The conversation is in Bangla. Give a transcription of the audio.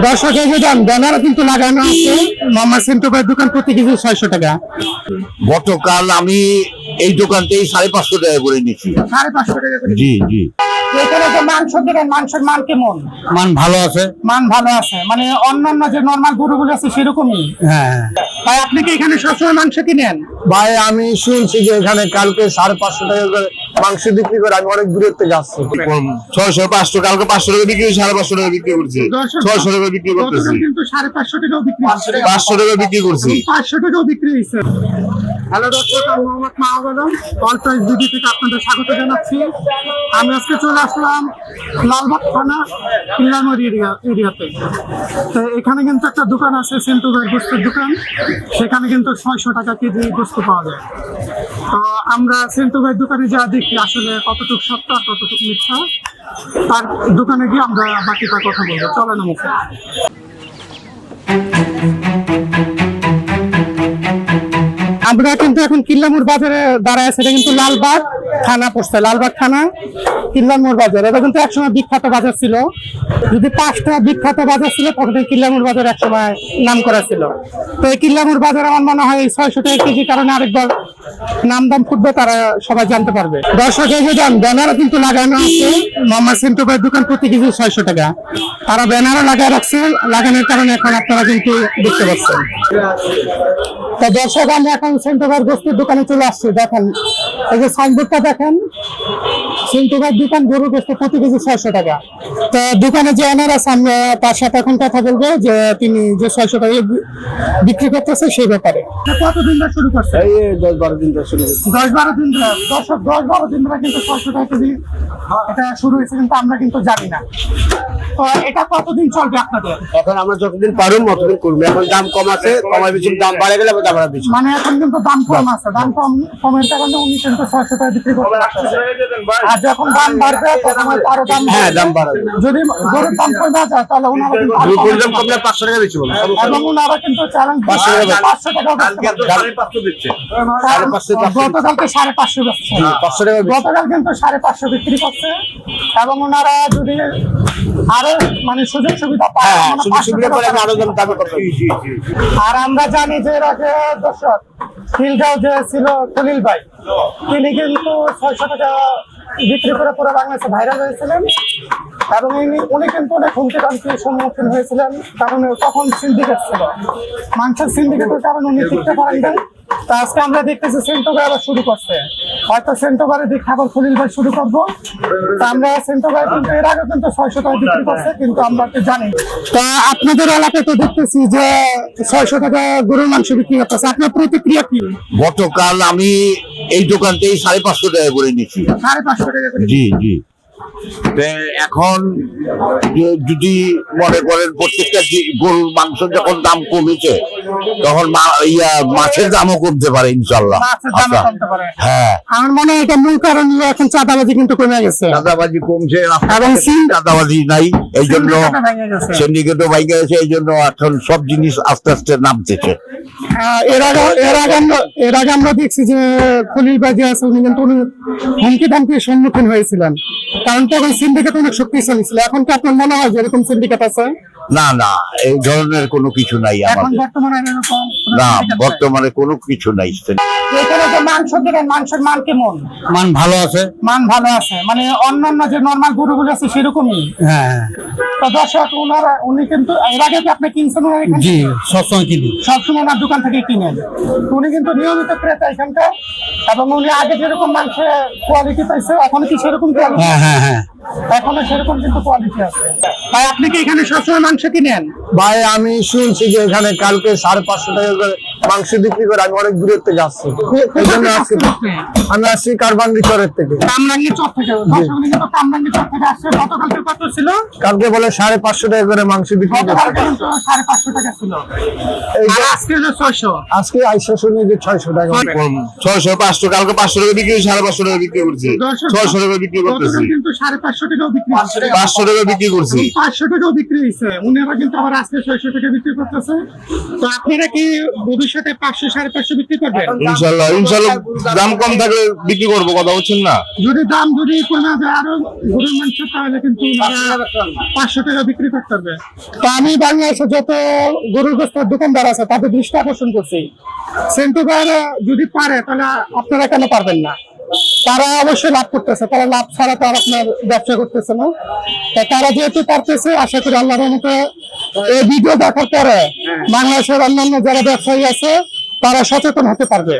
দর্শক এই যে ব্যানার কিন্তু লাগানো আছে মোহাম্মদ সিন্টু ভাইয়ের দোকান প্রতি কেজি 600 টাকা। গতকাল আমি এই দোকানতেই 550 টাকা করে নিচ্ছি। 550 টাকা করে। জি জি। এখানে যে মাংস দেখেন, মাংসের মান কেমন? মান ভালো আছে। মান ভালো আছে, মানে অন্যান্য যে নরমাল গরুগুলো আছে সেরকমই। হ্যাঁ ভাই আপনি কি এখানে সবসময় মাংস কিনেন? ভাই আমি শুনছি যে এখানে কালকে 550 টাকা করে মাংস বিক্রি করে, আমি অনেক দূরের থেকে আসছি। 600 500 কালকে 500 টাকা বিক্রি, 550 টাকা বিক্রি করছি, 600 টাকা বিক্রি করতেছি, গতকাল কিন্তু 550 টাকাও বিক্রি হচ্ছে, 500 টাকা বিক্রি করছি, 500 টাকাও বিক্রি হয়েছে। হ্যালো দর্শক, আমি Mohammad Mahbub Alam, all price video থেকে আপনাদের স্বাগত জানাচ্ছি। আমি আজকে চলে আসলাম লালবাগ থানা কিল্লারমোড় এরিয়াতে। তো এখানে কিন্তু একটা দোকান আছে সিন্টু ভাইয়ের গোস্তের দোকান, সেখানে কিন্তু 600 টাকা কেজি গোস্ত পাওয়া যায়। তো আমরা সিন্টু ভাইয়ের দোকানে যা দেখি আসলে কতটুকু সত্য আর কতটুকু মিথ্যা, তার দোকানে গিয়ে আমরা বাকিটা কথা বলবো। চলেন আমাকে। আমরা কিন্তু এখন কিল্লামোড় বাজারে দাঁড়ায় আছে, এটা কিন্তু লালবাগ থানা পড়ছে, লালবাগ থানা কিল্লামোড় বাজার। এটা কিন্তু একসময় বিখ্যাত বাজার ছিল, যদি 5টা বিখ্যাত বাজার ছিল তখন এই কিল্লামোড় বাজার একসময় নাম করা ছিল। তো এই কিল্লামোড় বাজার আমার মনে হয় 600 টাকা কেজি কারণে আরেকবার নাম দাম ফুটবে, তারা সবাই জানতে পারবে। দর্শক এই যে ব্যানারও কিন্তু লাগানো আছে মোহাম্মদ সিন্টু ভাইয়ের দোকান প্রতি কেজি 600 টাকা। তারা ব্যানারও লাগায় রাখছে, লাগানোর কারণে এখন আপনারা কিন্তু দেখতে পাচ্ছেন। তো দর্শক আমি এখন সিন্টু ভাইয়ের গোস্তের দোকানে চলে আসছি। দেখেন এই যে সাইনবোর্ডটা দেখেন, সিন্টু ভাইয়ের দোকান গরুর গোস্ত প্রতি কেজি 600 টাকা। তো দোকানে যে ওনার আছে আমি তার সাথে এখন কথা বলবো যে তিনি যে 600 টাকা বিক্রি করতেছে সেই ব্যাপারে। কতদিন ধরে শুরু করছে? এই 10-12 দিন ধরে শুরু করছি। 10-12 দিন ধরে। দর্শক 10-12 দিন ধরে কিন্তু 600 টাকা কেজি এটা শুরু হয়েছে, কিন্তু আমরা কিন্তু জানি না। তো এটা কতদিন চলবে আপনাদের? এখন আমরা যতদিন পারুম ততদিন করবো। এখন দাম কম আছে, কমার পিছনে দাম বাড়ে গেলে আবার দাম বাড়ার পিছনে। মানে এখন কিন্তু দাম কম আছে, দাম কমের কারণে উনি কিন্তু 600 টাকা বিক্রি করতে পারছেন। আর যখন দাম বাড়বে তখন হয়তো আরো দাম হ্যাঁ, দাম বাড়াবে। যদি গরুর দাম কমে না যায় তাহলে ওনারা কিন্তু আরো গরুর কম দাম কমলে 500 টাকা বেশি বলবো। এবং ওনারা কিন্তু চ্যালেঞ্জ 500 টাকা দিচ্ছে। গতকালকে 550 বেচছে। 500 টাকা বেশি। গতকাল কিন্তু 550 বিক্রি করছে, এবং ওনারা যদি আরো মানে সুযোগ সুবিধা পায় হ্যাঁ, মানে সুযোগ 500 সুবিধা টাকা করে আমি আরো দাম দাবি করতে পারি। আর আমরা জানি যে এর আগে দর্শক খিলগাঁও যে ছিল খলিল ভাই, তিনি কিন্তু 600 টাকা বিক্রি করে পুরো বাংলাদেশে ভাইরাল হয়েছিলেন, এবং উনি কিন্তু অনেক হুমকি টামকির সম্মুখীন হয়েছিলেন, কারণ তখন সিন্ডিকেট ছিল, মাংসের সিন্ডিকেটের কারণে উনি টিকতে পারেন নাই। তা আজকে আমরা দেখতেছি সেন্টো ভাই আবার শুরু করছে, হয়তো সেন্টো ভাইয়ের দিকে আবার খলিল ভাই শুরু করবো। তা আমরা সেন্টো ভাই কিন্তু এর আগে কিন্তু 600 টাকা বিক্রি করছে, কিন্তু আমরা তো জানি। তা আপনাদের এলাকায় তো দেখতেছি যে 600 টাকা গরুর মাংস বিক্রি করতেছে, আপনার প্রতিক্রিয়া কি? গতকাল আমি এই দোকানতেই 550 টাকা করে নিচ্ছি। 550 টাকা করে। জি জি। এখন যদি মনে করেন প্রত্যেকটা গরুর মাংস যখন দাম কমেছে তখন মাছের দামও কমতে পারে ইনশাল্লাহ। মাছের দামও কমতে পারে। হ্যাঁ, আমার মনে হয় এটা মূল কারণ হলো এখন চাঁদাবাজি কিন্তু কমে গেছে, চাঁদাবাজি কমছে, এবং চাঁদাবাজি নাই, এই জন্য সিন্ডিকেটও ভেঙে গেছে। সিন্ডিকেটও ভেঙে গেছে, এই জন্য এখন সব জিনিস আস্তে আস্তে নামতেছে। এর আগে আমরা দেখছি যে খলিল ভাই যে আছে উনি কিন্তু হুমকি ধামকির সম্মুখীন হয়েছিলেন, কারণ তখন সিন্ডিকেট অনেক শক্তিশালী ছিল। এখন কি আপনার মনে হয় যে এরকম সিন্ডিকেট আছে? না না, এই ধরনের কোনো কিছু নাই এখন আমাদের। বর্তমানে এরকম কোনো না, syndicate নাই। বর্তমানে কোনো কিছু নাই। এখানে যে মাংস দেখেন, মাংসের মান কেমন? মান ভালো আছে। মান ভালো আছে, মানে অন্যান্য যে নরমাল গরুগুলো আছে সেরকমই। হ্যাঁ তো দর্শক উনি কিন্তু এর আগে কি আপনি কিনছেন ওনার এখান থেকে? জি, সবসময় কিনি। সবসময় ওনার দোকান থেকে কিনেন। উনি কিন্তু নিয়মিত ক্রেতা এখানকার, এবং উনি আগে যেরকম মাংসের কোয়ালিটি পাইছে এখনো কি সেরকম কোয়ালিটি? হ্যাঁ হ্যাঁ হ্যাঁ, এখনো সেরকম কিন্তু কোয়ালিটি আছে। ভাই আপনি কি এখানে সবসময় মাংস কিনেন? ভাই আমি শুনছি যে এখানে কালকে 550 টাকা করে মাংস বিক্রি করে, আমি অনেক দূরের থেকে আসছি। এই জন্য আজকে আমি আসছি কারবান্ডি চরের থেকে, কামরাঙ্গি চর থেকে। দর্শক উনি কিন্তু কামরাঙ্গি চর থেকে আসছে। গতকালকে কত ছিল? কালকে বলে 550 টাকা করে মাংস বিক্রি করছে। গতকালকে কিন্তু 550 টাকা ছিল, এই আর যে আজকে যে 600। আজকে আইসা শুনি যে 600 টাকা। 600 500 কালকে 500 টাকা বিক্রি, 550 টাকা বিক্রি করছি, 600 টাকা বিক্রি করতেছি, গতকাল কিন্তু 550 টাকাও বিক্রি হচ্ছে। 500 টাকা বিক্রি করছি। 500 টাকাও বিক্রি হয়েছে, উনারা কিন্তু আবার আজকে 600 টাকা বিক্রি করতেছে। তো আপনারা কি ভবিষ্যতে ভবিষ্যতে 500-550 বিক্রি করবেন? ইনশাল্লাহ ইনশাল্লাহ দাম কম থাকলে বিক্রি করবো, কথা বলছেন না? যদি দাম কমে যায় আরো গরুর মাংস, তাহলে কিন্তু 500 টাকা বিক্রি করতে হবে। তো আমি বাংলাদেশে যত গরুর গোস্তের দোকানদার আছে তাদের দৃষ্টি আকর্ষণ করছি, সেন্টু ভাইরা যদি পারে তাহলে আপনারা কেন পারবেন না? তারা অবশ্যই লাভ করতেছে, তারা লাভ ছাড়া তো আর আপনার ব্যবসা করতেছে না। তা তারা যেহেতু পারতেছে, আশা করি আল্লাহর রহমতে এই ভিডিও দেখার পরে বাংলাদেশের অন্যান্য যারা ব্যবসায়ী আছে তারা সচেতন হতে পারবে।